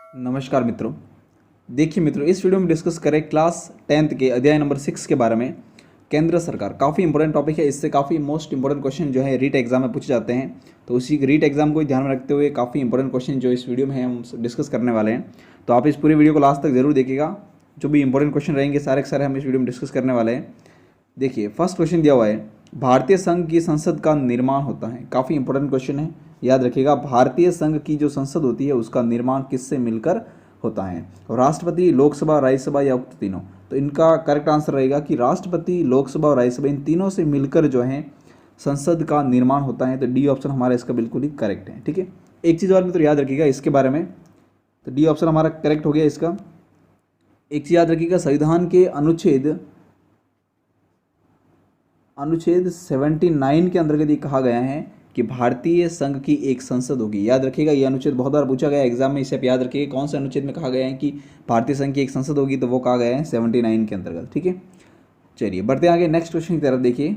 नमस्कार मित्रों। देखिए मित्रों, इस वीडियो में डिस्कस करें क्लास 10th के अध्याय नंबर 6 के बारे में। केंद्र सरकार काफ़ी इंपॉर्टेंट टॉपिक है, इससे काफ़ी मोस्ट इंपॉर्टेंट क्वेश्चन जो है रीट एग्जाम में पूछे जाते हैं। तो उसी रीट एग्जाम को ध्यान में रखते हुए काफ़ी इंपॉर्टेंट क्वेश्चन जो इस वीडियो में हम डिस्कस करने वाले हैं। तो आप इस पूरे वीडियो को लास्ट तक जरूर देखिएगा। जो भी इंपॉर्टेंट क्वेश्चन रहेंगे सारे के सारे हम इस वीडियो में डिस्कस करने वाले हैं। देखिए फर्स्ट क्वेश्चन दिया हुआ है, भारतीय संघ की संसद का निर्माण होता है। काफ़ी इंपॉर्टेंट क्वेश्चन है, याद रखिएगा। भारतीय संघ की जो संसद होती है उसका निर्माण किससे मिलकर होता है? राष्ट्रपति, लोकसभा, राज्यसभा या उक्त तीनों? तो इनका करेक्ट आंसर रहेगा कि राष्ट्रपति, लोकसभा और राज्यसभा इन तीनों से मिलकर जो है संसद का निर्माण होता है। तो डी ऑप्शन हमारा इसका बिल्कुल ही करेक्ट है। ठीक है, एक चीज़ और मित्र याद रखिएगा इसके बारे में, तो डी ऑप्शन हमारा करेक्ट हो गया इसका। एक चीज़ याद रखिएगा, संविधान के अनुच्छेद 79 के अंतर्गत ये कहा गया है कि भारतीय संघ की एक संसद होगी। याद रखिएगा, ये अनुच्छेद बहुत बार पूछा गया एग्जाम में, इसे आप याद रखिएगा कौन से अनुच्छेद में कहा गया है कि भारतीय संघ की एक संसद होगी। तो वो कहा गया है 79 के अंतर्गत। ठीक है, चलिए बढ़ते हैं आगे नेक्स्ट क्वेश्चन की तरफ। देखिए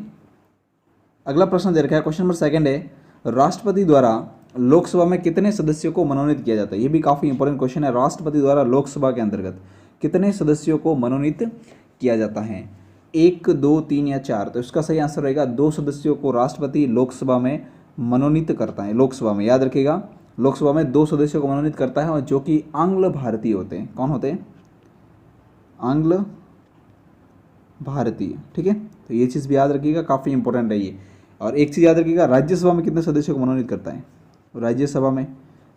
अगला प्रश्न दे रखा है, क्वेश्चन नंबर 2 है, राष्ट्रपति द्वारा लोकसभा में कितने सदस्यों को मनोनीत किया जाता है? ये भी काफ़ी इंपॉर्टेंट क्वेश्चन है। राष्ट्रपति द्वारा लोकसभा के अंतर्गत कितने सदस्यों को मनोनीत किया जाता है? 1, 2, 3 या 4? तो इसका सही आंसर रहेगा 2 सदस्यों को राष्ट्रपति लोकसभा में मनोनीत करता है। लोकसभा में याद रखिएगा, लोकसभा में 2 सदस्यों को मनोनीत करता है और जो कि आंग्ल भारतीय होते हैं। कौन होते हैं? आंग्ल भारतीय। ठीक है, तो ये चीज़ भी याद रखिएगा, काफ़ी इंपॉर्टेंट है ये। और एक चीज़ याद रखिएगा, राज्यसभा में कितने सदस्यों को मनोनीत करता है? राज्यसभा में,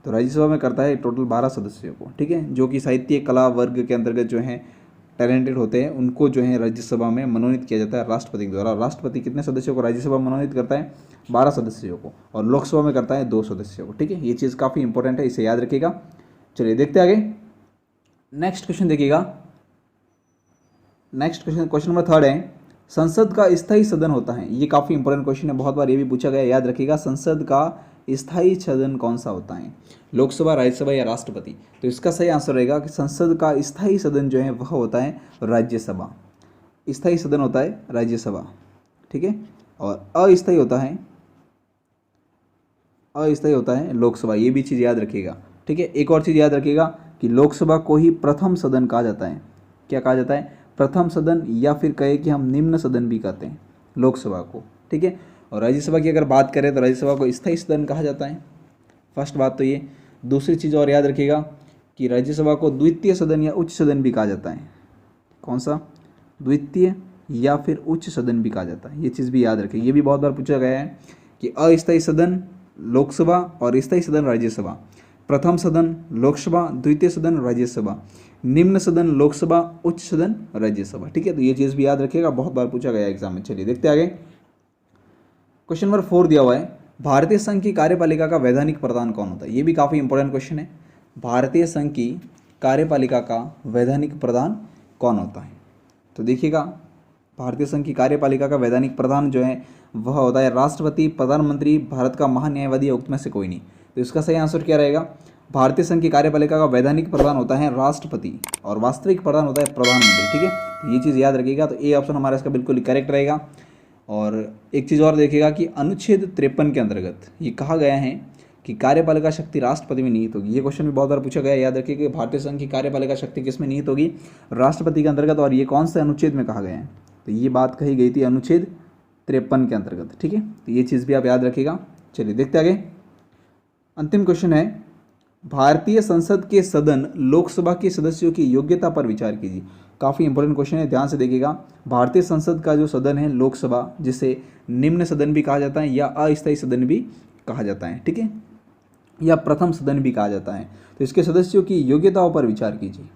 तो राज्यसभा में करता है टोटल 12 सदस्यों को। ठीक है, जो कि साहित्य कला वर्ग के अंतर्गत जो है टैलेंटेड होते हैं उनको जो है राज्यसभा में मनोनीत किया जाता है राष्ट्रपति द्वारा। राष्ट्रपति कितने सदस्यों को राज्यसभा में मनोनीत करता है? 12 सदस्यों को, और लोकसभा में करता है 2 सदस्यों को। ठीक है, ये चीज़ काफ़ी इंपॉर्टेंट है, इसे याद रखिएगा। चलिए देखते आगे, नेक्स्ट क्वेश्चन देखिएगा। नेक्स्ट क्वेश्चन नंबर 3 है, संसद का स्थायी सदन होता है। ये काफ़ी इंपॉर्टेंट क्वेश्चन है, बहुत बार ये भी पूछा गया, याद रखिएगा। संसद का स्थायी सदन कौन सा होता है? लोकसभा, राज्यसभा या राष्ट्रपति? तो इसका सही आंसर रहेगा कि संसद का स्थायी सदन जो है वह होता है राज्यसभा। स्थायी सदन होता है राज्यसभा। ठीक है, और अस्थायी होता है लोकसभा। ये भी चीज़ याद रखिएगा। ठीक है, एक और चीज़ याद रखिएगा कि लोकसभा को ही प्रथम सदन कहा जाता है। क्या कहा जाता है? प्रथम सदन, या फिर कहे कि हम निम्न सदन भी कहते हैं लोकसभा को। ठीक है, और राज्यसभा की अगर बात करें तो राज्यसभा को स्थायी सदन कहा जाता है। फर्स्ट बात तो ये। दूसरी चीज़ और याद रखिएगा कि राज्यसभा को द्वितीय सदन या उच्च सदन भी कहा जाता है। कौन सा? द्वितीय या फिर उच्च सदन भी कहा जाता है। ये चीज़ भी याद रखें, ये भी बहुत बार पूछा गया है कि अस्थायी सदन लोकसभा और स्थायी सदन राज्यसभा। प्रथम सदन लोकसभा, द्वितीय सदन राज्यसभा, निम्न सदन लोकसभा, उच्च सदन राज्यसभा। ठीक है, तो ये चीज़ भी याद रखिएगा, बहुत बार पूछा गया एग्जाम में। चलिए देखते आगे, क्वेश्चन नंबर 4 दिया हुआ है, भारतीय संघ की कार्यपालिका का वैधानिक प्रधान कौन होता है? ये भी काफ़ी इंपॉर्टेंट क्वेश्चन है। भारतीय संघ की कार्यपालिका का वैधानिक प्रधान कौन होता है? तो देखिएगा, भारतीय संघ की कार्यपालिका का वैधानिक प्रधान जो है वह होता है राष्ट्रपति, प्रधानमंत्री, भारत का महान्यायवादी या उक्त में से कोई नहीं। तो इसका सही आंसर क्या रहेगा? भारतीय संघ की कार्यपालिका का वैधानिक प्रधान होता है राष्ट्रपति और वास्तविक प्रधान होता है प्रधानमंत्री। ठीक है, तो ये चीज़ याद रखिएगा। तो ए ऑप्शन हमारा इसका बिल्कुल करेक्ट रहेगा। और एक चीज़ और देखिएगा कि अनुच्छेद 53 के अंतर्गत ये कहा गया है कि कार्यपालिका शक्ति राष्ट्रपति में निहित होगी। ये क्वेश्चन भी बहुत बार पूछा गया, याद रखिए कि भारतीय संघ की कार्यपालिका शक्ति किस में निहित होगी? राष्ट्रपति के अंतर्गत। और ये कौन से अनुच्छेद में कहा गया है? तो ये बात कही गई थी अनुच्छेद 53 के अंतर्गत। ठीक है, तो ये चीज़ भी आप याद रखिएगा। चलिए देखते आगे, अंतिम क्वेश्चन है, भारतीय संसद के सदन लोकसभा के सदस्यों की योग्यता पर विचार कीजिए। काफ़ी इंपॉर्टेंट क्वेश्चन है, ध्यान से देखिएगा। भारतीय संसद का जो सदन है लोकसभा, जिसे निम्न सदन भी कहा जाता है या अस्थायी सदन भी कहा जाता है। ठीक है, या प्रथम सदन भी कहा जाता है। तो इसके सदस्यों की योग्यताओं पर विचार कीजिए।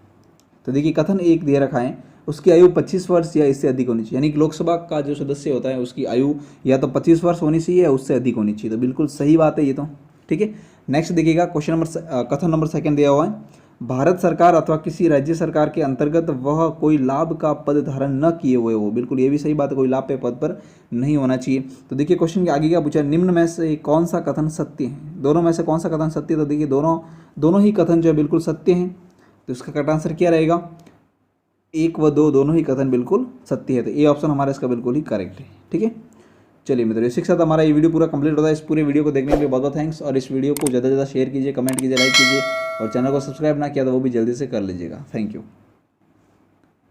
तो देखिए कथन एक दे रखा है, उसकी आयु 25 वर्ष या इससे अधिक होनी चाहिए। यानी कि लोकसभा का जो सदस्य होता है उसकी आयु या तो 25 वर्ष होनी चाहिए या उससे अधिक होनी चाहिए। तो बिल्कुल सही बात है ये तो। ठीक है, नेक्स्ट देखिएगा, कथन नंबर 2 दिया हुआ है, भारत सरकार अथवा किसी राज्य सरकार के अंतर्गत वह कोई लाभ का पद धारण न किए हुए हो। बिल्कुल ये भी सही बात है, कोई लाभ पे पद पर नहीं होना चाहिए। तो देखिए क्वेश्चन के आगे क्या पूछा, निम्न में से कौन सा कथन सत्य है? दोनों में से कौन सा कथन सत्य है? तो देखिए दोनों ही कथन जो है बिल्कुल सत्य हैं। तो इसका करेक्ट आंसर क्या रहेगा? 1 व 2 दोनों ही कथन बिल्कुल सत्य है। तो ए ऑप्शन हमारा इसका बिल्कुल ही करेक्ट है। ठीक है, चलिए मित्रों, इसी के साथ हमारा ये वीडियो पूरा कंप्लीट होता है। इस पूरे वीडियो को देखने के लिए बहुत बहुत थैंक्स, और इस वीडियो को ज़्यादा से ज़्यादा शेयर कीजिए, कमेंट कीजिए, लाइक कीजिए और चैनल को सब्सक्राइब ना किया तो वो भी जल्दी से कर लीजिएगा। Thank you.